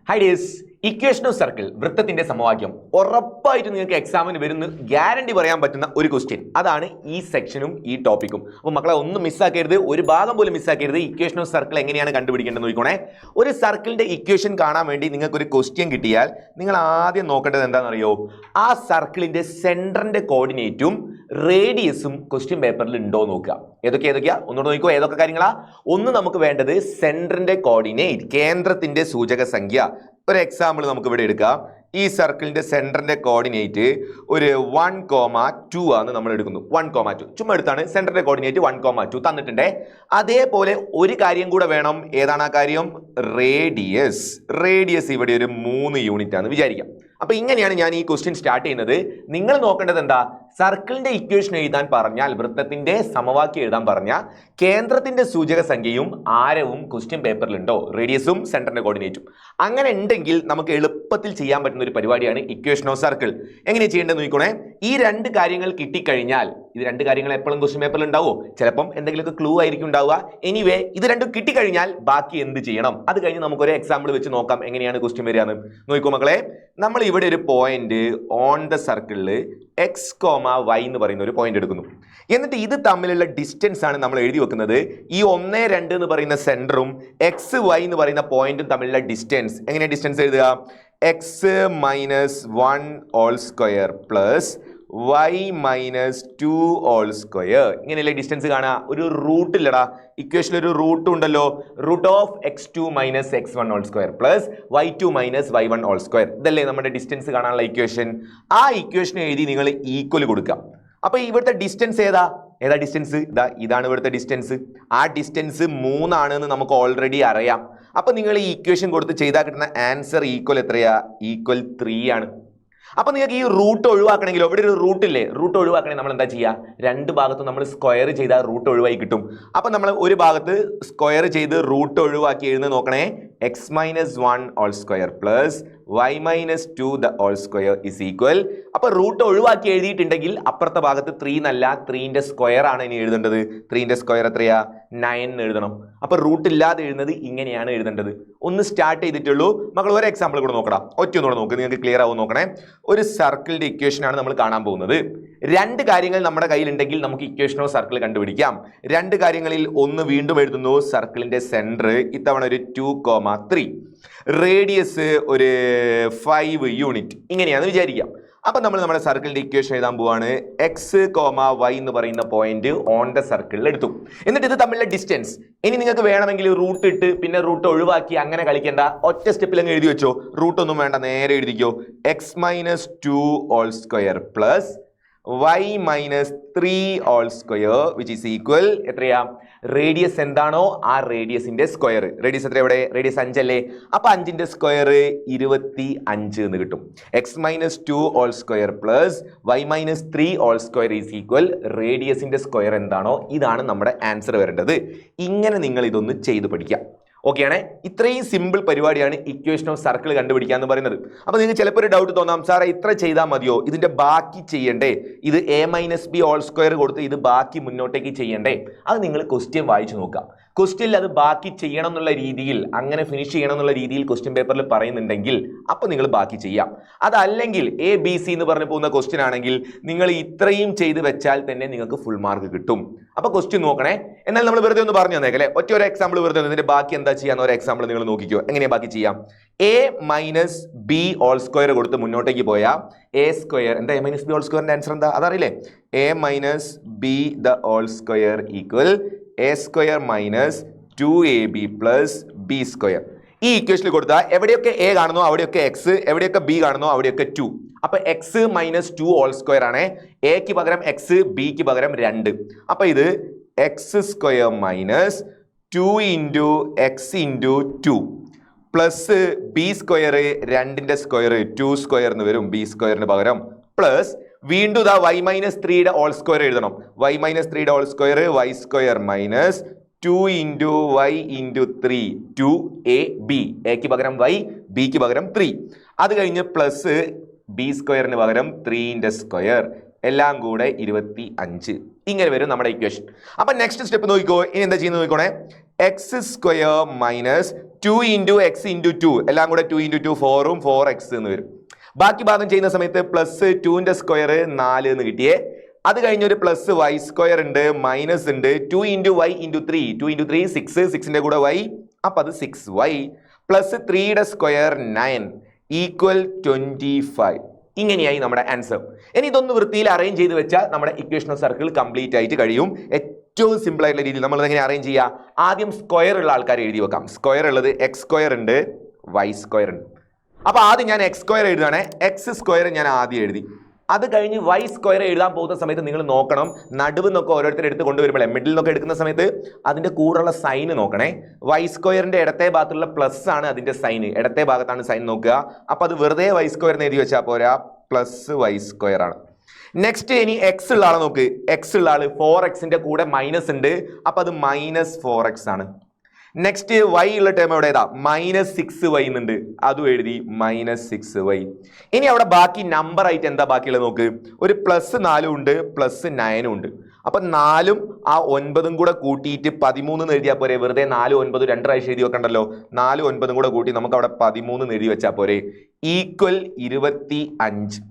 High days equation of circle വൃത്തത്തിന്റെ സമവാക്യം ഉറപ്പായിട്ട് നിങ്ങൾക്ക് എക്സാമിന് വരുന്ന ഗ്യാരണ്ടി പറയാൻ പറ്റുന്ന ഒരു ക്വസ്റ്റ്യൻ. അതാണ് ഈ സെക്ഷനും ഈ ടോപ്പിക്കും. അപ്പോൾ മക്കളെ ഒന്നും മിസ്സാക്കരുത്, ഒരു ഭാഗം പോലും മിസ്സാക്കരുത്. ഇക്വേഷൻ ഓഫ് സർക്കിൾ എങ്ങനെയാണ് കണ്ടുപിടിക്കേണ്ടത് നോക്കണേ. ഒരു സർക്കിളിന്റെ ഇക്വേഷൻ കാണാൻ വേണ്ടി നിങ്ങൾക്ക് ഒരു ക്വസ്റ്റ്യൻ കിട്ടിയാൽ നിങ്ങൾ ആദ്യം നോക്കേണ്ടത് എന്താണെന്നറിയോ? ആ സർക്കിളിന്റെ സെന്ററിന്റെ കോർഡിനേറ്റും റേഡിയസും ക്വസ്റ്റ്യൻ പേപ്പറിൽ ഉണ്ടോ നോക്കുക. ഏതൊക്കെയാ ഒന്നുകൂടെ നോക്കിക്കോ. ഏതൊക്കെ കാര്യങ്ങളാ? ഒന്ന് നമുക്ക് വേണ്ടത് സെന്ററിന്റെ കോർഡിനേറ്റ്, കേന്ദ്രത്തിന്റെ സൂചക സംഖ്യ. ഒരു എക്സാമ്പിൾ നമുക്ക് ഇവിടെ എടുക്കാം. ഈ സർക്കിളിന്റെ സെന്ററിന്റെ കോർഡിനേറ്റ് ഒരു 1,2 ആണ് നമ്മൾ എടുക്കുന്നു. 1,2 ചുമ്മാ എടുത്താണ്. സെന്ററിന്റെ കോർഡിനേറ്റ് 1,2 തന്നിട്ടുണ്ടേ. അതേപോലെ ഒരു കാര്യം കൂടെ വേണം. ഏതാണ് ആ കാര്യം? റേഡിയസ്. റേഡിയസ് ഇവിടെ ഒരു 3 യൂണിറ്റ് ആണ് വിചാരിക്കാം. അപ്പൊ ഇങ്ങനെയാണ് ഞാൻ ഈ ക്വസ്റ്റ്യൻ സ്റ്റാർട്ട് ചെയ്യുന്നത്. നിങ്ങൾ നോക്കേണ്ടത് എന്താ? സർക്കിളിന്റെ ഇക്വേഷൻ എഴുതാൻ പറഞ്ഞാൽ, വൃത്തത്തിന്റെ സമവാക്യം എഴുതാൻ പറഞ്ഞാൽ കേന്ദ്രത്തിന്റെ സൂചക സംഖ്യയും ആരവും ക്വസ്റ്റ്യൻ പേപ്പറിലുണ്ടോ? റേഡിയസും സെന്ററിന്റെ കോർഡിനേറ്റും. അങ്ങനെ ഉണ്ടെങ്കിൽ നമുക്ക് എളുപ്പത്തിൽ ചെയ്യാൻ പറ്റുന്ന ഒരു പരിപാടിയാണ് ഇക്വേഷൻ ഓഫ് സർക്കിൾ. എങ്ങനെ ചെയ്യേണ്ടത് നോക്കണേ. ഈ രണ്ട് കാര്യങ്ങൾ കിട്ടിക്കഴിഞ്ഞാൽ, ഇത് രണ്ട് കാര്യങ്ങൾ എപ്പോഴും ക്വസ്റ്റ്യൻ പേപ്പറിൽ ഉണ്ടാവോ? ചിലപ്പം എന്തെങ്കിലുമൊക്കെ ക്ലൂ ആയിരിക്കും ഉണ്ടാവുക. എനിവേ ഇത് രണ്ടും കിട്ടിക്കഴിഞ്ഞാൽ ബാക്കി എന്ത് ചെയ്യണം? അത് കഴിഞ്ഞ് നമുക്കൊരു എക്സാമ്പിൾ വെച്ച് നോക്കാം എങ്ങനെയാണ് ക്വസ്റ്റ്യൻ വരികയെന്ന്. നോക്കൂ മക്കളെ, നമ്മൾ ഇവിടെ ഒരു പോയിന്റ് ഓൺ ദ സർക്കിളിൽ എക്സ് y എന്ന് പറയുന്ന ഒരു പോയിന്റ് എടുക്കുന്നു. എന്നിട്ട് ഇത് തമ്മിലുള്ള ഡിസ്റ്റൻസ് ആണ് നമ്മൾ എഴുതി വെക്കുന്നത്. ഈ 1, 2 എന്ന് പറയുന്ന സെന്ററും എക്സ് y എന്ന് പറയുന്ന പോയിന്റും തമ്മിലുള്ള ഡിസ്റ്റൻസ്. എങ്ങനെ ഡിസ്റ്റൻസ് എഴുതുക? X -1 whole square plus y -2 whole square. ഇങ്ങനെയല്ലേ ഡിസ്റ്റൻസ് കാണുക? ഒരു റൂട്ട് ഇല്ലടാ ഇക്വേഷനിൽ, ഒരു റൂട്ട് ഉണ്ടല്ലോ. Root of x2 - x1 whole square plus y2 - y1 whole square. ഇതല്ലേ നമ്മുടെ ഡിസ്റ്റൻസ് കാണാനുള്ള ഇക്വേഷൻ. ആ ഇക്വേഷൻ എഴുതി നിങ്ങൾ ഈക്വൽ കൊടുക്കാം. അപ്പൊ ഇവിടുത്തെ ഡിസ്റ്റൻസ് ഏതാ ഡിസ്റ്റൻസ്? ഇതാണ് ഇവിടുത്തെ ഡിസ്റ്റൻസ്. ആ ഡിസ്റ്റൻസ് 3 ആണെന്ന് നമുക്ക് ഓൾറെഡി അറിയാം. അപ്പൊ നിങ്ങൾ ഈ ഇക്വേഷൻ കൊടുത്ത് ചെയ്താൽ കിട്ടുന്ന ആൻസർ ഈക്വൽ എത്രയാ? ഈക്വൽ 3 ആണ്. അപ്പൊ നിങ്ങൾക്ക് ഈ റൂട്ട് ഒഴിവാക്കണമെങ്കിലോ, ഇവിടെ ഒരു റൂട്ട് ഇല്ലേ, റൂട്ട് ഒഴിവാക്കണമെങ്കിൽ നമ്മൾ എന്താ ചെയ്യുക? രണ്ട് ഭാഗത്തും നമ്മൾ സ്ക്വയർ ചെയ്താൽ റൂട്ട് ഒഴിവായി കിട്ടും. അപ്പൊ നമ്മൾ ഒരു ഭാഗത്ത് സ്ക്വയർ ചെയ്ത് റൂട്ട് ഒഴിവാക്കി എഴുതുന്നത് നോക്കണേ. x -1 whole square plus y -2 the whole square is equal. അപ്പൊ റൂട്ട് ഒഴിവാക്കി എഴുതിയിട്ടുണ്ടെങ്കിൽ അപ്പുറത്തെ ഭാഗത്ത് 3 എന്നല്ല 3ന്റെ സ്ക്വയർ ആണ് ഇനി എഴുതേണ്ടത്. 3ന്റെ സ്ക്വയർ എത്രയാ? 9 എഴുതണം. അപ്പൊ റൂട്ട് ഇല്ലാതെ എഴുതുന്നത് ഇങ്ങനെയാണ് എഴുതേണ്ടത്. ഒന്ന് സ്റ്റാർട്ട് ചെയ്തിട്ടുള്ളൂ മക്കൾ. ഒരു എക്സാമ്പിൾ കൂടെ നോക്കണം. ഒറ്റൊന്നുകൂടെ നോക്ക്, നിങ്ങൾക്ക് ക്ലിയർ ആവും നോക്കണേ. ഒരു സർക്കിളിന്റെ ഇക്വേഷൻ ആണ് നമ്മൾ കാണാൻ പോകുന്നത്. രണ്ട് കാര്യങ്ങൾ നമ്മുടെ കയ്യിലുണ്ടെങ്കിൽ നമുക്ക് ഇക്വേഷൻ ഓഫ് സർക്കിൾ കണ്ടുപിടിക്കാം. രണ്ട് കാര്യങ്ങളിൽ ഒന്ന് വീണ്ടും എഴുതുന്നു. സർക്കിളിന്റെ സെന്റർ ഇത്തവണ ഒരു 2,3, റേഡിയസ് ഒരു 5 യൂണിറ്റ്. ഇങ്ങനെയാണെന്ന് വിചാരിക്കാം. അപ്പൊ നമ്മൾ നമ്മുടെ സർക്കിളിന്റെ ഇക്വേഷൻ എഴുതാൻ പോവാണ്. എക്സ് y എന്ന് പറയുന്ന പോയിന്റ് ഓൺ ദ സർക്കിളിൽ എടുത്തു. എന്നിട്ട് ഇത് തമ്മിലുള്ള ഡിസ്റ്റൻസ്. ഇനി നിങ്ങൾക്ക് വേണമെങ്കിൽ റൂട്ട് ഇട്ട് പിന്നെ റൂട്ട് ഒഴിവാക്കി അങ്ങനെ കളിക്കേണ്ട. ഒറ്റ സ്റ്റെപ്പിൽ അങ്ങ് എഴുതി വെച്ചോ. റൂട്ട് ഒന്നും വേണ്ട, നേരെ എഴുതിക്കോ. x -2 whole square plus y -3 whole square which is equal എത്രയാ? റേഡിയസ് എന്താണോ ആ റേഡിയസിന്റെ സ്ക്വയർ. റേഡിയസ് എത്ര? ഇവിടെ റേഡിയസ് 5 അല്ലേ? അപ്പൊ 5ന്റെ സ്ക്വയർ 25 എന്ന് കിട്ടും. x -2 whole square plus y -3 whole square is equal റേഡിയസിന്റെ സ്ക്വയർ എന്താണോ ഇതാണ് നമ്മുടെ ആൻസർ വരേണ്ടത്. ഇങ്ങനെ നിങ്ങൾ ഇതൊന്ന് ചെയ്ത് പഠിക്കാം. ഓക്കെ ആണേ. ഇത്രയും സിമ്പിൾ പരിപാടിയാണ് ഇക്വേഷൻ ഓഫ് സർക്കിൾ കണ്ടുപിടിക്കുക എന്ന് പറയുന്നത്. അപ്പൊ നിങ്ങൾക്ക് ചിലപ്പോൾ ഒരു ഡൗട്ട് തോന്നാം, സാറേ ഇത്ര ചെയ്താൽ മതിയോ? ഇതിന്റെ ബാക്കി ചെയ്യണ്ടേ? ഇത് a - b ഹോൾ സ്ക്വയർ കൊടുത്ത് ഇത് ബാക്കി മുന്നോട്ടേക്ക് ചെയ്യണ്ടേ? അത് നിങ്ങൾ ക്വസ്റ്റ്യൻ വായിച്ചു നോക്കാം. ക്വസ്റ്റ്യനിൽ അത് ബാക്കി ചെയ്യണം എന്നുള്ള രീതിയിൽ, അങ്ങനെ ഫിനിഷ് ചെയ്യണം എന്നുള്ള രീതിയിൽ ക്വസ്റ്റ്യൻ പേപ്പറിൽ പറയുന്നുണ്ടെങ്കിൽ അപ്പൊ നിങ്ങൾ ബാക്കി ചെയ്യാം. അതല്ലെങ്കിൽ ABC എന്ന് പറഞ്ഞു പോകുന്ന ക്വസ്റ്റ്യൻ ആണെങ്കിൽ നിങ്ങൾ ഇത്രയും ചെയ്ത് വെച്ചാൽ തന്നെ നിങ്ങൾക്ക് ഫുൾ മാർക്ക് കിട്ടും. അപ്പൊ ക്വസ്റ്റ്യൻ നോക്കണേ. എന്നാൽ നമ്മൾ വെറുതെ ഒന്ന് പറഞ്ഞു തന്നേക്കല്ലേ, ഒറ്റ ഒരു എക്സാമ്പിൾ വെറുതെ. ഇതിന്റെ ബാക്കി എന്താ ചെയ്യാന്ന് ഒരു എക്സാമ്പിൾ നിങ്ങൾ നോക്കിക്കോ. എങ്ങനെയാ ബാക്കി ചെയ്യാം? a - b ഹോൾ സ്ക്വയർ കൊടുത്ത് മുന്നോട്ടേക്ക് പോയാൽ a സ്ക്വയർ എന്താ? a - b ഹോൾ സ്ക്വയറിന്റെ ആൻസർ എന്താ? അതറിയില്ലേ? a - b the whole square equal a square minus 2ab plus b square. ഈ ഇക്വേഷനിൽ കൊടുത്താൽ എവിടെയൊക്കെ a കാണുന്നോ അവിടെയൊക്കെ x, എവിടെയൊക്കെ b കാണുന്നോ അവിടെയൊക്കെ 2. അപ്പൊ x -2 ഹോൾ സ്ക്വയർ ആണ്. എക്ക് പകരം x, bക്ക് പകരം 2. അപ്പൊ ഇത് x square minus 2 into x into 2 plus b square 2ന്റെ സ്ക്വയർ 2 സ്ക്വയർ എന്ന് വരും. b സ്ക്വയറിന് പകരം പ്ലസ് വീണ്ടും ഇതാ y -3യുടെ ഹോൾ സ്ക്വയർ എഴുതണം. y -3യുടെ whole square y square minus 2 into y into 3 2ab. എക്ക് പകരം y, bക്ക് പകരം 3. അത് കഴിഞ്ഞ് പ്ലസ് b സ്ക്വയറിന് പകരം 3ന്റെ സ്ക്വയർ എല്ലാം കൂടെ 25. ഇങ്ങനെ വരും നമ്മുടെ ഇക്വേഷൻ. അപ്പൊ നെക്സ്റ്റ് സ്റ്റെപ്പ് നോക്കിക്കോ. ഇനി എന്താ ചെയ്യുന്നത് നോക്കിക്കോണേ. x square minus 2 into X into 2 എല്ലാം കൂടെ 2 ഇൻറ്റു 2 4ഉം 4x എന്ന് വരും. ബാക്കി ഭാഗം ചെയ്യുന്ന സമയത്ത് പ്ലസ് 2ന്റെ സ്ക്വയർ 4 എന്ന് കിട്ടിയേ. അത് കഴിഞ്ഞൊരു പ്ലസ് വൈ സ്ക്വയർ ഉണ്ട്, മൈനസ് ഉണ്ട്, 2 ഇൻറ്റു വൈ ഇൻറ്റു 3, 2 ഇൻറ്റു 3 6, 6ന്റെ കൂടെ y, അപ്പം അത് 6y പ്ലസ് 3യുടെ സ്ക്വയർ 9 ഈക്വൽ 25. ഇങ്ങനെയായി നമ്മുടെ ആൻസർ. ഇനി ഇതൊന്ന് വൃത്തിയിൽ അറേഞ്ച് ചെയ്ത് വെച്ചാൽ നമ്മുടെ ഇക്വേഷൻ ഓഫ് സർക്കിൾ കംപ്ലീറ്റ് ആയിട്ട് കഴിയും. ഏറ്റവും സിമ്പിൾ ആയിട്ടുള്ള രീതിയിൽ നമ്മൾ എങ്ങനെ അറേഞ്ച് ചെയ്യുക? ആദ്യം സ്ക്വയർ ഉള്ള ആൾക്കാർ എഴുതി വെക്കാം. സ്ക്വയർ ഉള്ളത് എക്സ് സ്ക്വയർ ഉണ്ട്, വൈ സ്ക്വയർ ഉണ്ട്. അപ്പോൾ ആദ്യം ഞാൻ എക്സ് സ്ക്വയർ എഴുതുകയാണെ, എക്സ് സ്ക്വയർ ഞാൻ ആദ്യം എഴുതി. അത് കഴിഞ്ഞ് വൈ സ്ക്വയർ എഴുതാൻ പോകുന്ന സമയത്ത് നിങ്ങൾ നോക്കണം, നടുവ് നിന്നൊക്കെ ഓരോരുത്തർ എടുത്ത് കൊണ്ടുവരുമ്പോൾ മിഡിൽ നിന്നൊക്കെ എടുക്കുന്ന സമയത്ത് അതിൻ്റെ കൂടെയുള്ള സൈന് നോക്കണേ. വൈ സ്ക്വയറിൻ്റെ ഇടത്തെ ഭാഗത്തുള്ള പ്ലസ് ആണ് അതിൻ്റെ സൈന്, ഇടത്തെ ഭാഗത്താണ് സൈൻ നോക്കുക. അപ്പോൾ അത് വെറുതെ വൈ സ്ക്വയർ എന്ന് എഴുതി വെച്ചാൽ പോരാ, പ്ലസ് വൈ സ്ക്വയർ ആണ്. നെക്സ്റ്റ് ഇനി എക്സ് ഉള്ള ആളെ നോക്ക്. എക്സ് ഉള്ള ആള് 4xന്റെ കൂടെ മൈനസ് ഉണ്ട്, അപ്പം അത് മൈനസ് 4x ആണ്. നെക്സ്റ്റ് വൈ ഉള്ള ടേം എവിടെ ഏതാ? മൈനസ് 6y എന്നുണ്ട്, അതും എഴുതി മൈനസ് 6y. ഇനി അവിടെ ബാക്കി നമ്പർ ആയിട്ട് എന്താ ബാക്കിയുള്ളത് നോക്ക്. ഒരു പ്ലസ് 4 ഉണ്ട്, പ്ലസ് 9 ഉണ്ട്. അപ്പം 4ഉം ആ 9ഉം കൂടെ കൂട്ടിയിട്ട് 13 എന്ന് എഴുതിയാൽ പോരെ. വെറുതെ 4 9 2 പ്രാവശ്യം എഴുതി വെക്കണ്ടല്ലോ. 4 9ഉം കൂടെ കൂട്ടി നമുക്ക് അവിടെ 13 എന്ന് എഴുതി വെച്ചാൽ പോരെ. ഈക്വൽ 25.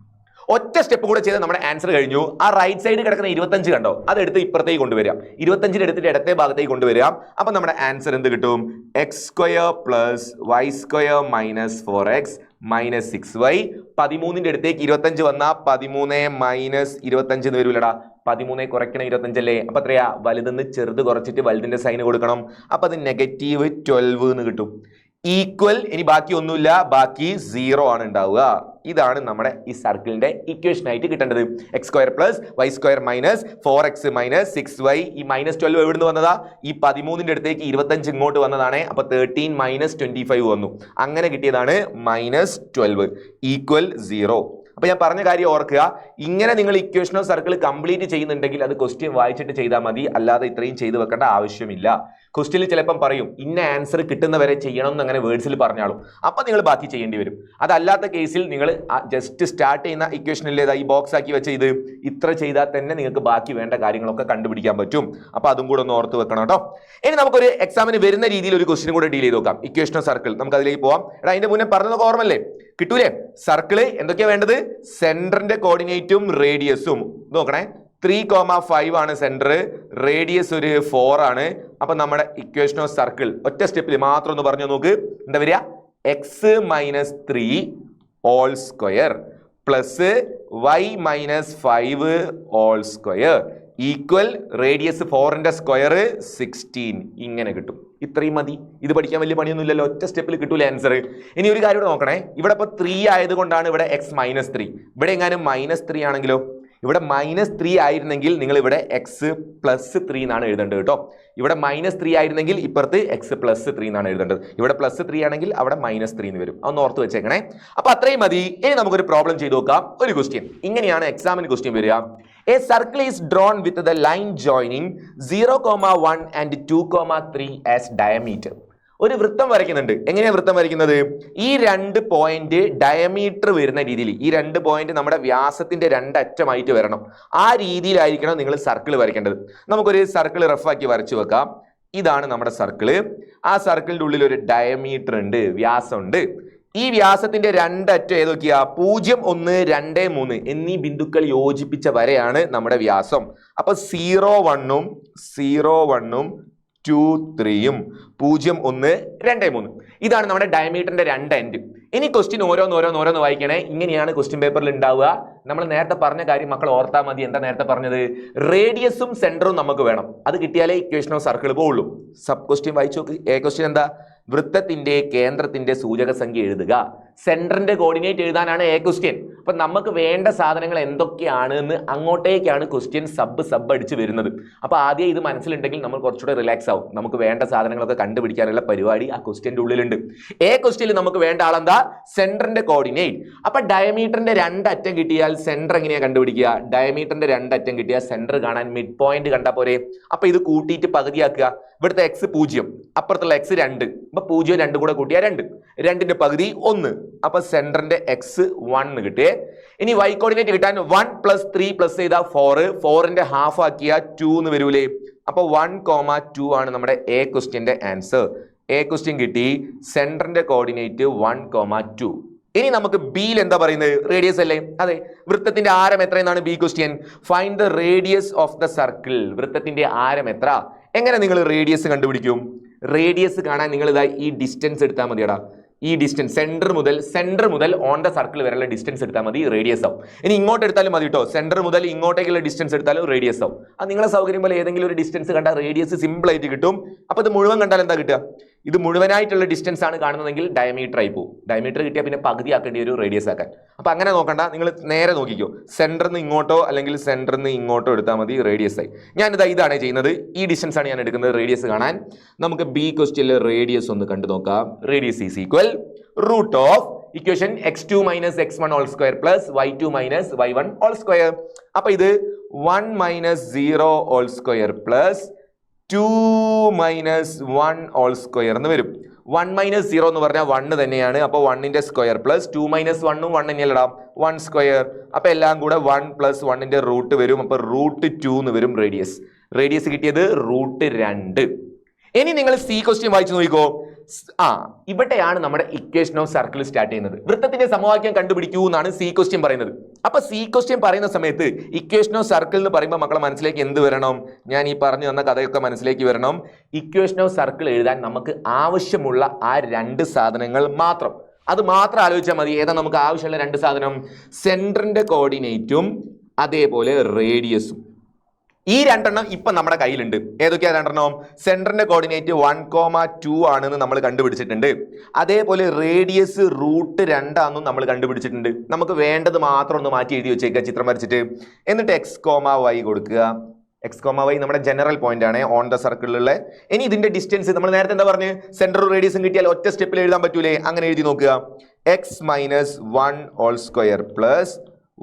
ഒറ്റ സ്റ്റെപ്പ് കൂടെ ചെയ്ത് നമ്മുടെ ആൻസർ കഴിഞ്ഞു. ആ റൈറ്റ് സൈഡ് കിടക്കുന്ന 25 കണ്ടോ, അതെടുത്ത് ഇപ്പുറത്തേക്ക് കൊണ്ടുവരാം. 25 എടുത്തിട്ട് ഇടത്തെ ഭാഗത്തേക്ക് കൊണ്ടുവരാം. അപ്പം നമ്മുടെ ആൻസർ എന്ത് കിട്ടും? X square plus y square minus 4x minus 6y. 13ന്റെ അടുത്തേക്ക് 25 വന്നാൽ 13 മൈനസ് 25 എന്ന് വരൂലടാ. 13 കുറയ്ക്കണം 25 അല്ലേ. അപ്പം എത്രയാ? വലുതെന്ന് ചെറുത് കുറച്ചിട്ട് വലുതിന്റെ സൈന് കൊടുക്കണം. അപ്പം അത് നെഗറ്റീവ് 12 എന്ന് കിട്ടും. ഈക്വൽ, ഇനി ബാക്കി ഒന്നുമില്ല, ബാക്കി 0 ആണ് ഉണ്ടാവുക. ഇതാണ് നമ്മുടെ ഈ സർക്കിളിന്റെ ഇക്വേഷൻ ആയിട്ട് കിട്ടേണ്ടത്. X square plus y square minus 4x minus 6y. ഈ മൈനസ് 12 എവിടുന്ന് വന്നതാ? ഈ 13ന്റെ അടുത്തേക്ക് 25 ഇങ്ങോട്ട് വന്നതാണ്. അപ്പൊ 13 മൈനസ് 25 വന്നു. അങ്ങനെ കിട്ടിയതാണ് മൈനസ് 12 ഈക്വൽ 0. അപ്പൊ ഞാൻ പറഞ്ഞ കാര്യം ഓർക്കുക, ഇങ്ങനെ നിങ്ങൾ ഇക്വേഷൻ ഓഫ് സർക്കിൾ കംപ്ലീറ്റ് ചെയ്യുന്നുണ്ടെങ്കിൽ അത് ക്വസ്റ്റ്യൻ വായിച്ചിട്ട് ചെയ്താൽ മതി, അല്ലാതെ ഇത്രയും ചെയ്ത് വെക്കേണ്ട ആവശ്യമില്ല. ക്വസ്റ്റ്യനിൽ ചിലപ്പം പറയും ഇന്ന ആൻസർ കിട്ടുന്നവരെ ചെയ്യണം എന്ന് അങ്ങനെ വേർഡ്സിൽ പറഞ്ഞാലും, അപ്പൊ നിങ്ങൾ ബാക്കി ചെയ്യേണ്ടി വരും. അതല്ലാത്ത കേസിൽ നിങ്ങൾ ജസ്റ്റ് സ്റ്റാർട്ട് ചെയ്യുന്ന ഇക്വേഷനിലേതാ ഈ ബോക്സ് ആക്കി വെച്ച ഇത് ഇത്ര ചെയ്താൽ തന്നെ നിങ്ങൾക്ക് ബാക്കി വേണ്ട കാര്യങ്ങളൊക്കെ കണ്ടുപിടിക്കാൻ പറ്റും. അപ്പൊ അതും കൂടെ ഒന്ന് ഓർത്ത് വെക്കണം കേട്ടോ. ഇനി നമുക്കൊരു എക്സാമിന് വരുന്ന രീതിയിൽ ഒരു ക്വസ്റ്റ്യൻ കൂടെ ഡീൽ ചെയ്ത് നോക്കാം. ഇക്വേഷൻ ഓഫ് സർക്കിൾ നമുക്ക് അതിലേക്ക് പോവാം. എടാ അതിന്റെ മുന്നേ പറഞ്ഞതൊക്കെ ഓർമ്മല്ലേ? കിട്ടൂലേ? സർക്കിള് എന്തൊക്കെയാ വേണ്ടത്? സെന്ററിന്റെ കോർഡിനേറ്റും റേഡിയസും നോക്കണേ. 3,5 ആണ് സെന്റർ, റേഡിയസ് ഒരു 4 ആണ്. അപ്പൊ നമ്മുടെ ഇക്വേഷൻ ഓഫ് സർക്കിൾ ഒറ്റ സ്റ്റെപ്പിൽ മാത്രം ഒന്ന് പറഞ്ഞു നോക്ക്. എന്താ വരിക? X minus 3 whole square plus Y minus 5 whole square equal radius 4ന്റെ സ്ക്വയർ 16. ഇങ്ങനെ കിട്ടും. ഇത്രയും മതി. ഇത് പഠിക്കാൻ വലിയ പണിയൊന്നും ഇല്ലല്ലോ, ഒറ്റ സ്റ്റെപ്പിൽ കിട്ടൂല ആൻസർ. ഇനി ഒരു കാര്യം നോക്കണേ, ഇവിടെ ഇപ്പൊ 3 ആയതുകൊണ്ടാണ് ഇവിടെ എക്സ് മൈനസ് 3. ഇവിടെ എങ്ങാനും മൈനസ് 3 ആണെങ്കിലോ? ഇവിടെ മൈനസ് 3 ആയിരുന്നെങ്കിൽ നിങ്ങൾ ഇവിടെ എക്സ് പ്ലസ് 3 എന്നാണ് എഴുതേണ്ടത് കേട്ടോ. ഇവിടെ മൈനസ് 3 ആയിരുന്നെങ്കിൽ ഇപ്പുറത്ത് എക്സ് പ്ലസ് 3 എന്നാണ് എഴുതേണ്ടത്. ഇവിടെ പ്ലസ് 3 ആണെങ്കിൽ അവിടെ മൈനസ് 3 എന്ന് വരും. അതൊന്ന് ഓർത്ത് വെച്ചേക്കണേ. അപ്പൊ അത്രയും മതി. ഇനി നമുക്കൊരു പ്രോബ്ലം ചെയ്ത് നോക്കാം. ഒരു ക്വസ്റ്റ്യൻ ഇങ്ങനെയാണ് എക്സാമിന് ക്വസ്റ്റ്യൻ വരിക. A circle is drawn with the line joining 0,1 and 2,3 as diameter. ഒരു വൃത്തം വരയ്ക്കുന്നുണ്ട്. എങ്ങനെയാണ് വൃത്തം വരയ്ക്കുന്നത്? ഈ 2 പോയിന്റ് ഡയമീറ്റർ വരുന്ന രീതിയിൽ, ഈ 2 പോയിന്റ് നമ്മുടെ വ്യാസത്തിന്റെ 2 അറ്റമായിട്ട് വരണം. ആ രീതിയിലായിരിക്കണം നിങ്ങൾ സർക്കിൾ വരയ്ക്കേണ്ടത്. നമുക്കൊരു സർക്കിൾ റഫാക്കി വരച്ചു വെക്കാം. ഇതാണ് നമ്മുടെ സർക്കിള്. ആ സർക്കിളിന്റെ ഉള്ളിൽ ഒരു ഡയമീറ്റർ ഉണ്ട്, വ്യാസമുണ്ട്. ഈ വ്യാസത്തിന്റെ 2 അറ്റം ഏതൊക്കെയാ? 0, 1, 2, 3 എന്നീ ബിന്ദുക്കൾ യോജിപ്പിച്ച വരെയാണ് നമ്മുടെ വ്യാസം. അപ്പൊ 0, 1ഉം 0, 1ഉം 2, 3ഉം 0, 1, 2, 3 ഇതാണ് നമ്മുടെ ഡയമീറ്ററിന്റെ 2 എൻഡ്. ഇനി ക്വസ്റ്റ്യൻ ഓരോന്ന് വായിക്കണേ. ഇങ്ങനെയാണ് ക്വസ്റ്റ്യൻ പേപ്പറിൽ ഉണ്ടാവുക. നമ്മൾ നേരത്തെ പറഞ്ഞ കാര്യം മക്കൾ ഓർത്താൽ മതി. എന്താ നേരത്തെ പറഞ്ഞത്? റേഡിയസും സെന്ററും നമുക്ക് വേണം. അത് കിട്ടിയാലേ ഇക്വേഷൻ ഓഫ് സർക്കിൾ പോവുള്ളൂ. സബ് ക്വസ്റ്റ്യൻ വായിച്ചു നോക്ക്. എ ക്വസ്റ്റ്യൻ എന്താ? വൃത്തത്തിന്റെ കേന്ദ്രത്തിന്റെ സൂചക സംഖ്യ എഴുതുക. സെന്ററിന്റെ കോർഡിനേറ്റ് എഴുതാനാണ് എ ക്വസ്റ്റ്യൻ. അപ്പൊ നമുക്ക് വേണ്ട സാധനങ്ങൾ എന്തൊക്കെയാണ് എന്ന് അങ്ങോട്ടേക്കാണ് ക്വസ്റ്റ്യൻ സബ് അടിച്ച് വരുന്നത്. അപ്പൊ ആദ്യം ഇത് മനസ്സിലുണ്ടെങ്കിൽ നമ്മൾ കുറച്ചുകൂടെ റിലാക്സ് ആവും. നമുക്ക് വേണ്ട സാധനങ്ങളൊക്കെ കണ്ടുപിടിക്കാനുള്ള പരിപാടി ആ ക്വസ്റ്റ്യന്റെ ഉള്ളിലുണ്ട്. എ ക്വസ്റ്റ്യനിൽ നമുക്ക് വേണ്ട ആളെന്താ? സെന്ററിന്റെ കോർഡിനേറ്റ്. അപ്പൊ ഡയമീറ്ററിന്റെ 2 അറ്റം കിട്ടിയാൽ സെന്റർ എങ്ങനെയാ കണ്ടുപിടിക്കുക? ഡയമീറ്ററിന്റെ 2 അറ്റം കിട്ടിയാൽ സെന്റർ കാണാൻ മിഡ് പോയിന്റ് കണ്ടാ പോരെ. അപ്പൊ ഇത് കൂട്ടിയിട്ട് പകുതിയാക്കുക. ഇവിടുത്തെ എക്സ് 0, അപ്പുറത്തുള്ള എക്സ് 2. അപ്പൊ 0 2 കൂടെ കൂട്ടിയാൽ 2. 2ന്റെ പകുതി 1. അപ്പൊ സെന്ററിന്റെ എക്സ് 1 കിട്ടിയേ. ഇനി വൈ കോർഡിനേറ്റ് കിട്ടാൻ 1 + 3 പ്ലസ് ചെയ്താൽ 4. 4ന്റെ ഹാഫ് ആക്കിയാൽ 2 എന്ന് വരൂലേ. അപ്പൊ 1,2 ആണ് നമ്മുടെ എ ക്വസ്റ്റ്യന്റെ ആൻസർ. എ ക്വസ്റ്റ്യൻ കിട്ടി, സെന്ററിന്റെ കോർഡിനേറ്റ് 1,2. ഇനി നമുക്ക് ബിയിൽ എന്താ പറയുന്നത്? റേഡിയസ് അല്ലേ? അതെ. വൃത്തത്തിന്റെ ആരം എത്ര എന്നാണ് B question. Find the radius of the circle. വൃത്തത്തിന്റെ ആരം എത്ര? എങ്ങനെ നിങ്ങൾ റേഡിയസ് കണ്ടുപിടിക്കും? റേഡിയസ് കാണാൻ നിങ്ങൾ ഇതാ ഈ ഡിസ്റ്റൻസ് എടുത്താൽ മതിയടാ. ഈ ഡിസ്റ്റൻസ് സെന്റർ മുതൽ ഓൺ ദ സർക്കിൾ വരെയുള്ള ഡിസ്റ്റൻസ് എടുത്താൽ മതി, റേഡിയസ് ആവും. ഇനി ഇങ്ങോട്ട് എടുത്താലും മതി കേട്ടോ. സെന്റർ മുതൽ ഇങ്ങോട്ടേക്കുള്ള ഡിസ്റ്റൻസ് എടുത്താലും റേഡിയസ് ആവും. അത് നിങ്ങളെ സൗകര്യം പോലെ ഏതെങ്കിലും ഒരു ഡിസ്റ്റൻസ് കണ്ടാൽ റേഡിയസ് സിമ്പിൾ ആയിട്ട് കിട്ടും. അപ്പോൾ ഇത് മുഴുവൻ കണ്ടാൽ എന്താ കിട്ടുക? ഇത് മുഴുവനായിട്ടുള്ള ഡിസ്റ്റൻസ് ആണ് കാണുന്നതെങ്കിൽ ഡയമീറ്റർ ആയി പോകും. ഡയമീറ്റർ കിട്ടിയാൽ പിന്നെ പകുതി ആക്കേണ്ടി ഒരു റേഡിയസ് ആക്കാൻ. അപ്പോൾ അങ്ങനെ നോക്കണ്ട, നിങ്ങൾ നേരെ നോക്കിക്കോ. സെന്ററിൽ നിന്ന് ഇങ്ങോട്ടോ അല്ലെങ്കിൽ സെന്ററിൽ നിന്ന് ഇങ്ങോട്ടോ എടുത്താൽ മതി, റേഡിയസ് ആയി. ഇതാണ് ചെയ്യുന്നത്. ഈ ഡിസ്റ്റൻസ് ആണ് ഞാൻ എടുക്കുന്നത് റേഡിയസ് കാണാൻ. നമുക്ക് ബി ക്വസ്റ്റ്യനിലെ റേഡിയസ് ഒന്ന് കണ്ടു നോക്കാം. Radius is equal root of equation x2 minus x1 whole square plus y2 minus y1 whole square. അപ്പൊ ഇത് 1 minus 0 whole square plus 2 minus 1 whole square എന്ന് വരും. 1 മൈനസ് 0 എന്ന് പറഞ്ഞാൽ 1 തന്നെയാണ്. അപ്പോൾ 1ന്റെ സ്ക്വയർ പ്ലസ് 2 മൈനസ് 1 1 തന്നെയല്ലടാ, 1 സ്ക്വയർ. അപ്പൊ എല്ലാം കൂടെ 1 പ്ലസ് 1ന്റെ റൂട്ട് വരും. അപ്പൊ റൂട്ട് 2 എന്ന് വരും റേഡിയസ് കിട്ടിയത് റൂട്ട് 2. ഇനി നിങ്ങൾ സി ക്വസ്റ്റ്യൻ വായിച്ചു നോക്കിക്കോ. ഇവിടെയാണ് നമ്മുടെ ഇക്വേഷൻ ഓഫ് സർക്കിൾ സ്റ്റാർട്ട് ചെയ്യുന്നത്. വൃത്തത്തിന്റെ സമവാക്യം കണ്ടുപിടിക്കൂ എന്നാണ് സി ക്വസ്റ്റ്യൻ പറയുന്നത്. അപ്പൊ സി ക്വസ്റ്റ്യൻ പറയുന്ന സമയത്ത് ഇക്വേഷൻ ഓഫ് സർക്കിൾ എന്ന് പറയുമ്പോൾ മക്കളെ മനസ്സിലേക്ക് എന്ത് വരണം? ഞാൻ ഈ പറഞ്ഞു തന്ന കഥയൊക്കെ മനസ്സിലേക്ക് വരണം. ഇക്വേഷൻ ഓഫ് സർക്കിൾ എഴുതാൻ നമുക്ക് ആവശ്യമുള്ള ആ 2 സാധനങ്ങൾ മാത്രം, അത് മാത്രം ആലോചിച്ചാൽ മതി. ഏതാ നമുക്ക് ആവശ്യമുള്ള 2 സാധനം? സെന്ററിന്റെ കോർഡിനേറ്റും അതേപോലെ റേഡിയസും. ഈ 2 ഇപ്പൊ നമ്മുടെ കയ്യിലുണ്ട്. ഏതൊക്കെയാ 2? സെന്ററിന്റെ കോർഡിനേറ്റ് 1,2 ആണെന്ന് നമ്മൾ കണ്ടുപിടിച്ചിട്ടുണ്ട്. അതേപോലെ റേഡിയസ് റൂട്ട് 2 ആണെന്നും നമ്മൾ കണ്ടുപിടിച്ചിട്ടുണ്ട്. നമുക്ക് വേണ്ടത് മാത്രം ഒന്ന് മാറ്റി എഴുതി വെച്ചേക്കുക ചിത്രം വരച്ചിട്ട്. എന്നിട്ട് x,y കൊടുക്കുക. x,y നമ്മുടെ ജനറൽ പോയിന്റ് ആണ് ഓൺ ദ സർക്കിളിലുള്ള. ഇനി ഇതിന്റെ ഡിസ്റ്റൻസ് നമ്മൾ നേരത്തെ എന്താ പറഞ്ഞ്, സെന്ററും റേഡിയസും കിട്ടിയാൽ ഒറ്റ സ്റ്റെപ്പിൽ എഴുതാൻ പറ്റൂലേ? അങ്ങനെ എഴുതി നോക്കുക. x minus 1 whole square plus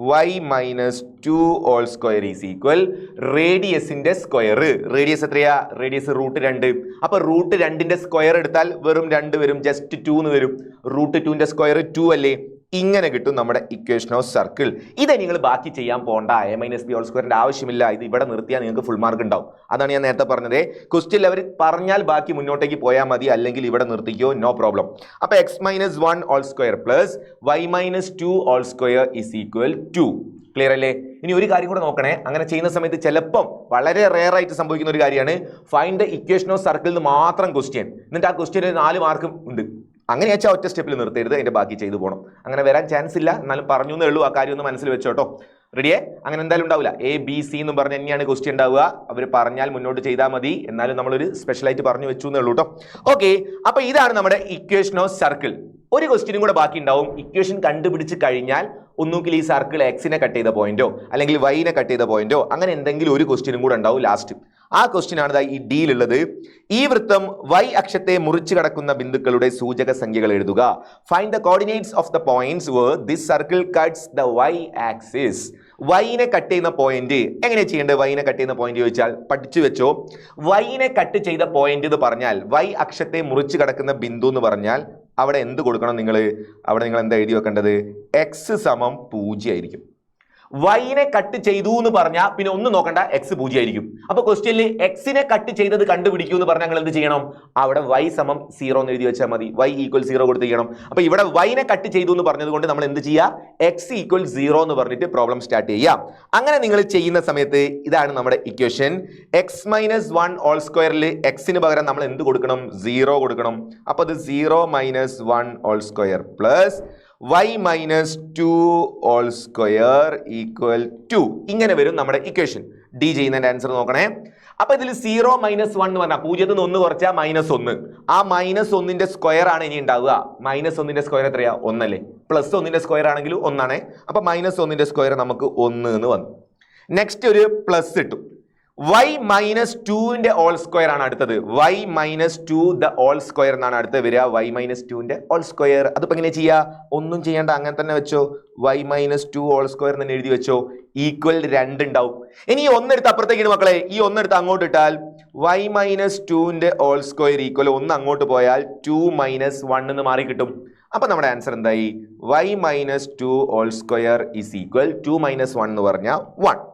y minus 2 whole square is equal റേഡിയസിന്റെ സ്ക്വയർ. റേഡിയസ് എത്രയാ? Radius root 2. അപ്പൊ റൂട്ട് 2ന്റെ സ്ക്വയർ എടുത്താൽ വെറും 2 വരും, ജസ്റ്റ് 2 എന്ന് വരും. റൂട്ട് 2ന്റെ സ്ക്വയർ 2 അല്ലേ? ഇങ്ങനെ കിട്ടും നമ്മുടെ ഇക്വേഷൻ ഓഫ് സർക്കിൾ. ഇത് നിങ്ങൾ ബാക്കി ചെയ്യാൻ പോകണ്ട, a മൈനസ് ബി ഹോൾ സ്ക്വയറിന്റെ ആവശ്യമില്ല. ഇത് ഇവിടെ നിർത്തിയാൽ നിങ്ങൾക്ക് ഫുൾ മാർക്ക് ഉണ്ടാവും. അതാണ് ഞാൻ നേരത്തെ പറഞ്ഞത്. ക്വസ്റ്റ്യൻ അവർ പറഞ്ഞാൽ ബാക്കി മുന്നോട്ടേക്ക് പോയാൽ മതി, അല്ലെങ്കിൽ ഇവിടെ നിർത്തിക്കോ, നോ പ്രോബ്ലം. അപ്പൊ x minus 1 whole square plus y minus 2 whole square is equal 2. Clear അല്ലേ? ഇനി ഒരു കാര്യം കൂടെ നോക്കണേ. അങ്ങനെ ചെയ്യുന്ന സമയത്ത് ചിലപ്പം വളരെ റെയർ ആയിട്ട് സംഭവിക്കുന്ന ഒരു കാര്യമാണ്, find the equation of circle എന്ന് മാത്രം ക്വസ്റ്റ്യൻ, എന്നിട്ട് ആ ക്വസ്റ്റ്യന് 4 മാർക്കും ഉണ്ട്. അങ്ങനെ വെച്ചാൽ ഒറ്റ സ്റ്റെപ്പിൽ നിർത്തരുത്, അതിന്റെ ബാക്കി ചെയ്തു പോകണം. അങ്ങനെ വരാൻ ചാൻസ് ഇല്ല, എന്നാലും പറഞ്ഞു എന്നേ ഉള്ളൂ. ആ കാര്യം ഒന്ന് മനസ്സിൽ വെച്ചോട്ടോ. റെഡിയേ? അങ്ങനെ എന്തായാലും ഉണ്ടാവില്ല. ABC എന്ന് പറഞ്ഞ് തന്നെയാണ് ക്വസ്റ്റ്യൻ ഉണ്ടാവുക. അവർ പറഞ്ഞാൽ മുന്നോട്ട് ചെയ്താൽ മതി. എന്നാലും നമ്മളൊരു സ്പെഷ്യലായിട്ട് പറഞ്ഞു വെച്ചു എന്നേ ഉള്ളൂ കേട്ടോ. ഓക്കെ, അപ്പൊ ഇതാണ് നമ്മുടെ ഇക്വേഷൻ ഓഫ് സർക്കിൾ. ഒരു ക്വസ്റ്റ്യനും കൂടെ ബാക്കി ഉണ്ടാവും. ഇക്വേഷൻ കണ്ടുപിടിച്ച് കഴിഞ്ഞാൽ ഒന്നുകിൽ ഈ സർക്കിൾ എക്സിനെ കട്ട് ചെയ്ത പോയിന്റോ അല്ലെങ്കിൽ വൈനെ കട്ട് ചെയ്ത പോയിന്റോ അങ്ങനെ എന്തെങ്കിലും ഒരു ക്വസ്റ്റ്യനും കൂടെ ഉണ്ടാവും ലാസ്റ്റ്. ആ ക്വസ്റ്റ്യൻ ആണ് ഈ ഡിയിലുള്ളത്. ഈ വൃത്തം y അക്ഷത്തെ മുറിച്ചു കടക്കുന്ന ബിന്ദുക്കളുടെ സൂചക സംഖ്യകൾ എഴുതുക. Find the coordinates of the points where this circle cuts the y axis. വൈനെ കട്ട് ചെയ്യുന്ന പോയിന്റ് എങ്ങനെ ചെയ്യേണ്ടത്? വൈനെ കട്ട് ചെയ്യുന്ന പോയിന്റ് ചോദിച്ചാൽ പഠിച്ചു വെച്ചോ. വൈനെ കട്ട് ചെയ്ത പോയിന്റ് എന്ന് പറഞ്ഞാൽ y അക്ഷത്തെ മുറിച്ചു കടക്കുന്ന ബിന്ദു എന്ന് പറഞ്ഞാൽ അവിടെ എന്ത് കൊടുക്കണം നിങ്ങൾ? അവിടെ നിങ്ങൾ എന്താ എഴുതി വെക്കേണ്ടത്? x സമം 0 ആയിരിക്കും. വൈനെ കട്ട് ചെയ്തു എന്ന് പറഞ്ഞാൽ പിന്നെ ഒന്നും നോക്കണ്ട, എക്സ് 0 ആയിരിക്കും. അപ്പൊ ക്വസ്റ്റ്യനിൽ എക്സിനെ കട്ട് ചെയ്തത് കണ്ടുപിടിക്കൂ എന്ന് പറഞ്ഞാൽ നിങ്ങൾ എന്ത് ചെയ്യണം? അവിടെ y സമം 0 എന്ന് എഴുതി വെച്ചാൽ മതി. y ഈക്വൽ 0 കൊടുത്ത് ചെയ്യണം. അപ്പൊ ഇവിടെ വൈനെ കട്ട് ചെയ്തു എന്ന് പറഞ്ഞത് കൊണ്ട് നമ്മൾ എന്ത് ചെയ്യുക? x ഈക്വൽ 0 എന്ന് പറഞ്ഞിട്ട് പ്രോബ്ലം സ്റ്റാർട്ട് ചെയ്യാം. അങ്ങനെ നിങ്ങൾ ചെയ്യുന്ന സമയത്ത് ഇതാണ് നമ്മുടെ ഇക്വേഷൻ. x മൈനസ് 1 ഹോൾ സ്ക്വയറിൽ എക്സിന് പകരം നമ്മൾ എന്ത് കൊടുക്കണം? 0 കൊടുക്കണം. അപ്പൊ അത് 0 minus 1 whole square plus y minus 2 whole square equal 2. ഇങ്ങനെ വരും നമ്മുടെ ഇക്വേഷൻ. ഡി ചെയ്യുന്നതിന്റെ ആൻസർ നോക്കണേ. അപ്പൊ ഇതിൽ 0 മൈനസ് 1 എന്ന് പറഞ്ഞാൽ 0 നിന്ന് 1 കുറച്ചാൽ -1. ആ -1ന്റെ സ്ക്വയർ ആണ് ഇനി ഉണ്ടാവുക. -1ന്റെ സ്ക്വയർ എത്രയാ? 1 അല്ലേ? +1ന്റെ സ്ക്വയർ ആണെങ്കിലും 1 ആണ്. അപ്പൊ -1ന്റെ സ്ക്വയർ നമുക്ക് 1 എന്ന് വന്നു. നെക്സ്റ്റ് ഒരു പ്ലസ് ഇട്ടു. y മൈനസ് 2ന്റെ ഹോൾ സ്ക്വയർ ആണ് അടുത്തത്. y minus 2 the whole square എന്നാണ് അടുത്ത് വരിക. y മൈനസ് 2ന്റെ ഹോൾ സ്ക്വയർ. അതിപ്പോ എങ്ങനെ ചെയ്യാ? ഒന്നും ചെയ്യേണ്ട, അങ്ങനെ തന്നെ വെച്ചോ. y മൈനസ് 2 ഹോൾ സ്ക്വയർ തന്നെ എഴുതി വെച്ചോ. ഈക്വൽ 2 ഉണ്ടാവും. ഇനി 1 എടുത്ത് അപ്പുറത്തേക്ക് മക്കളെ, ഈ 1 എടുത്ത് അങ്ങോട്ട് ഇട്ടാൽ y മൈനസ് 2ന്റെ ഹോൾ സ്ക്വയർ ഈക്വൽ 1 അങ്ങോട്ട് പോയാൽ 2 മൈനസ് 1 എന്ന് മാറി കിട്ടും. അപ്പൊ നമ്മുടെ ആൻസർ എന്തായി? y minus 2 whole square is equal 2 minus 1 എന്ന് പറഞ്ഞാൽ 1.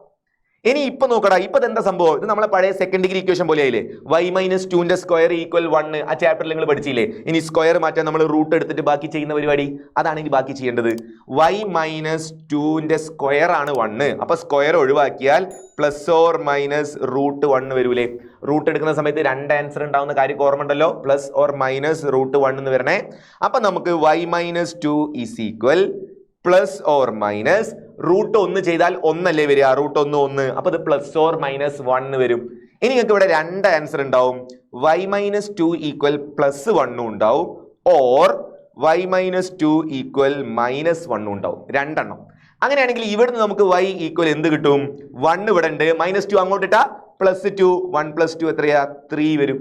ഇനി ഇപ്പൊ നോക്കടാ, ഇപ്പൊ എന്താ സംഭവം? ഇത് നമ്മളെ പഴയ സെക്കൻഡ് ഡിഗ്രി ഇക്വേഷൻ പോലെ ആയില്ലേ? y മൈനസ് 2ന്റെ സ്ക്വയർ ഈക്വൽ 1. ആ ചാപ്റ്ററിൽ നിങ്ങൾ പഠിച്ചില്ലേ? ഇനി സ്ക്വയർ മാറ്റാൻ നമ്മൾ റൂട്ട് എടുത്തിട്ട് ബാക്കി ചെയ്യുന്ന പരിപാടി, അതാണ് ഇനി ബാക്കി ചെയ്യേണ്ടത്. y മൈനസ് 2ന്റെ സ്ക്വയർ ആണ് 1. അപ്പൊ സ്ക്വയർ ഒഴിവാക്കിയാൽ പ്ലസ് ഓർ മൈനസ് റൂട്ട് 1 വരൂലേ? റൂട്ട് എടുക്കുന്ന സമയത്ത് രണ്ട് ആൻസർ ഉണ്ടാവുന്ന കാര്യം ഓർമ്മ ഉണ്ടല്ലോ, പ്ലസ് ഓർ മൈനസ് റൂട്ട് 1 എന്ന് വരണേ. അപ്പൊ നമുക്ക് y minus 2 is equal plus or minus root 1 ചെയ്താൽ 1 അല്ലേ വരിക? റൂട്ട് 1 അപ്പൊ ഇത് പ്ലസ് ഓർ മൈനസ് 1 വരും. ഇനി നിങ്ങൾക്ക് ഇവിടെ രണ്ട് ആൻസർ ഉണ്ടാവും. y മൈനസ് 2 ഈക്വൽ പ്ലസ് 1 ഉണ്ടാവും, or y minus 2 equal minus 1 ഉണ്ടാവും. രണ്ടെണ്ണം. അങ്ങനെയാണെങ്കിൽ ഇവിടുന്ന് നമുക്ക് y ഈക്വൽ എന്ത് കിട്ടും? 1 ഇവിടെ ഉണ്ട്, മൈനസ് 2 അങ്ങോട്ട് ഇട്ടാ പ്ലസ് 2, 1 പ്ലസ് 2 എത്രയാ? 3 വരും.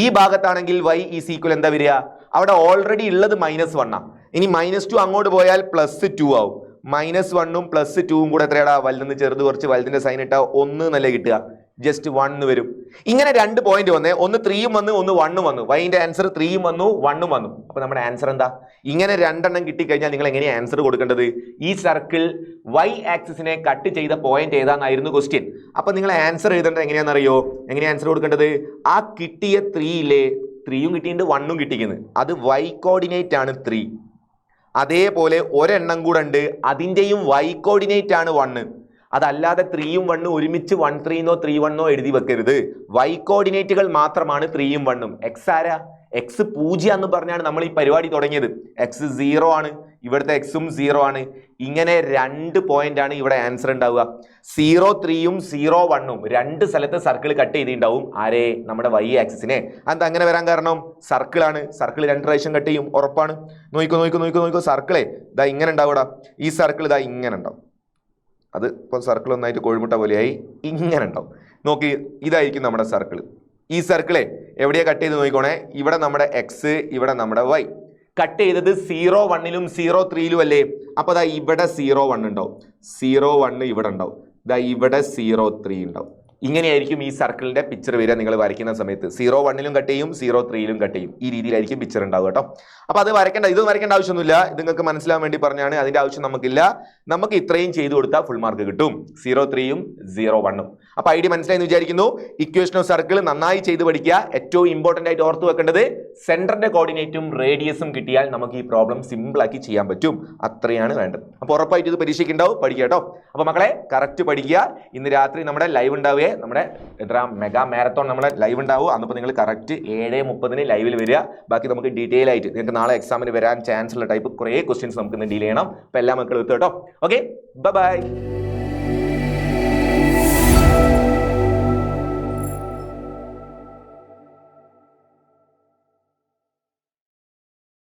ഈ ഭാഗത്താണെങ്കിൽ y ഈസ് ഈക്വൽ എന്താ വരിക? അവിടെ ഓൾറെഡി ഉള്ളത് മൈനസ് 1 ആണ്. ഇനി മൈനസ് 2 അങ്ങോട്ട് പോയാൽ പ്ലസ് 2 ആവും. മൈനസ് 1ഉം പ്ലസ് 2ഉം കൂടെ എത്രയാടാ? വലുതെന്ന് ചെറുത് കുറച്ച് വലുതിന്റെ സൈൻ ഇട്ടാ 1 എന്നല്ലേ കിട്ടുക? ജസ്റ്റ് 1 വരും. ഇങ്ങനെ രണ്ട് പോയിന്റ് വന്നേ, ഒന്ന് 3ഉം വന്നു, ഒന്ന് 1ഉം വന്നു. വൈൻ്റെ ആൻസർ 3ഉം വന്നു, 1ഉം വന്നു. അപ്പൊ നമ്മുടെ ആൻസർ എന്താ? ഇങ്ങനെ രണ്ടെണ്ണം കിട്ടിക്കഴിഞ്ഞാൽ നിങ്ങൾ എങ്ങനെയാണ് ആൻസർ കൊടുക്കേണ്ടത്? ഈ സർക്കിൾ y ആക്സിസിനെ കട്ട് ചെയ്ത പോയിന്റ് ഏതാന്നായിരുന്നു ക്വസ്റ്റ്യൻ. അപ്പൊ നിങ്ങൾ ആൻസർ എഴുതേണ്ടത് എങ്ങനെയാണെന്നറിയോ? എങ്ങനെയാ ആൻസർ കൊടുക്കേണ്ടത്? ആ കിട്ടിയ 3 ഇല്ലേ, 3ഉം കിട്ടിയിട്ടുണ്ട്, 1ഉം കിട്ടിക്കുന്നത്, അത് y കോർഡിനേറ്റ് ആണ് 3. അതേപോലെ ഒരെണ്ണം കൂടെ ഉണ്ട്, അതിൻ്റെയും y കോർഡിനേറ്റ് ആണ് 1. അതല്ലാതെ 3ഉം 1ഉം ഒരുമിച്ച് 1 3 3 എഴുതി വെക്കരുത്. y കോർഡിനേറ്റുകൾ മാത്രമാണ് 3ഉം 1ഉം. എക്സ് ആരാ? എക്സ് 0 എന്ന് പറഞ്ഞാണ് നമ്മൾ ഈ പരിപാടി തുടങ്ങിയത്. എക്സ് 0 ആണ്, ഇവിടുത്തെ എക്സും 0 ആണ്. ഇങ്ങനെ രണ്ട് പോയിന്റ് ആണ് ഇവിടെ ആൻസർ ഉണ്ടാവുക. 0 3ഉം 0 1ഉം രണ്ട് സ്ഥലത്ത് സർക്കിൾ കട്ട് ചെയ്തിട്ടുണ്ടാവും. ആരെ? നമ്മുടെ y ആക്സിസിനെ. അത് അങ്ങനെ വരാൻ കാരണം സർക്കിളാണ്. സർക്കിൾ രണ്ട് പ്രാവശ്യം കട്ട് ചെയ്യും, ഉറപ്പാണ്. നോക്കൂ സർക്കിളെ ഇതാ ഇങ്ങനെ ഉണ്ടാവൂടാ. ഈ സർക്കിൾ ഇതാ ഇങ്ങനെ ഉണ്ടാവും. അത് ഇപ്പോൾ സർക്കിൾ ഒന്നായിട്ട് കോഴിമുട്ട പോലെയായി ഇങ്ങനെ ഉണ്ടാവും. നോക്കി, ഇതായിരിക്കും നമ്മുടെ സർക്കിൾ. ഈ സർക്കിളെ എവിടെയാ കട്ട് ചെയ്ത് നോക്കിക്കോണേ? ഇവിടെ നമ്മുടെ എക്സ്, ഇവിടെ നമ്മുടെ y. കട്ട് ചെയ്തത് 0 1ലും 0 3ലും അല്ലേ? അപ്പൊ ദാ ഇവിടെ 0 1 ഉണ്ടാവും, 0 1 ഇവിടെ ഉണ്ടാവും, ദാ ഇവിടെ 0 3 ഉണ്ടാവും. ഇങ്ങനെയായിരിക്കും ഈ സർക്കിളിന്റെ പിക്ചർ വരിക നിങ്ങൾ വരയ്ക്കുന്ന സമയത്ത്. 0 1ലും കട്ട് ചെയ്യും, 0 3ലും കട്ട് ചെയ്യും. ഈ രീതിയിലായിരിക്കും പിക്ചർ ഉണ്ടാവുക കേട്ടോ. അപ്പൊ അത് വരയ്ക്കേണ്ട, ഇത് വരയ്ക്കേണ്ട ആവശ്യമൊന്നുമില്ല. ഇത് നിങ്ങൾക്ക് മനസ്സിലാവാൻ വേണ്ടി പറഞ്ഞാണ്. അതിന്റെ ആവശ്യം നമുക്കില്ല. നമുക്ക് ഇത്രയും ചെയ്തു കൊടുത്താൽ ഫുൾ മാർക്ക് കിട്ടും. 0 3ഉം 0 1ഉം. അപ്പൊ ഐഡിയ മനസ്സിലായെന്ന് വിചാരിക്കുന്നു. ഇക്വേഷൻ ഓഫ് സർക്കിൾ നന്നായി ചെയ്ത് പഠിക്കുക. ഏറ്റവും ഇമ്പോർട്ടന്റ് ആയിട്ട് ഓർത്ത് വെക്കേണ്ടത് സെന്ററിന്റെ കോർഡിനേറ്റും റേഡിയസും കിട്ടിയാൽ നമുക്ക് ഈ പ്രോബ്ലം സിമ്പിൾ ആക്കി ചെയ്യാൻ പറ്റും. അത്രയാണ് വേണ്ടത്. അപ്പൊ ഉറപ്പായിട്ട് ഇത് പരീക്ഷയ്ക്ക് ഉണ്ടാവും, പഠിക്കുക കേട്ടോ. അപ്പൊ മക്കളെ കറക്റ്റ് പഠിക്കുക. ഇന്ന് രാത്രി നമ്മുടെ ലൈവ് ഉണ്ടാവുകയെ, നമ്മുടെ മെഗാ മാരത്തോൺ നമ്മുടെ ലൈവ് ഉണ്ടാവും. അന്നിപ്പോൾ നിങ്ങൾ കറക്റ്റ് 7:30 ലൈവിൽ വരിക. ബാക്കി നമുക്ക് ഡീറ്റെയിൽ ആയിട്ട് നിങ്ങൾക്ക് നാളെ എക്സാമിന് വരാൻ ചാൻസ് ഉള്ള ടൈപ്പ് കുറേ ക്വസ്റ്റ്യൻസ് നമുക്ക് ഇന്ന് ഡീൽ ചെയ്യണം. അപ്പോൾ എല്ലാ മക്കളും എത്തും കേട്ടോ. Okay, by.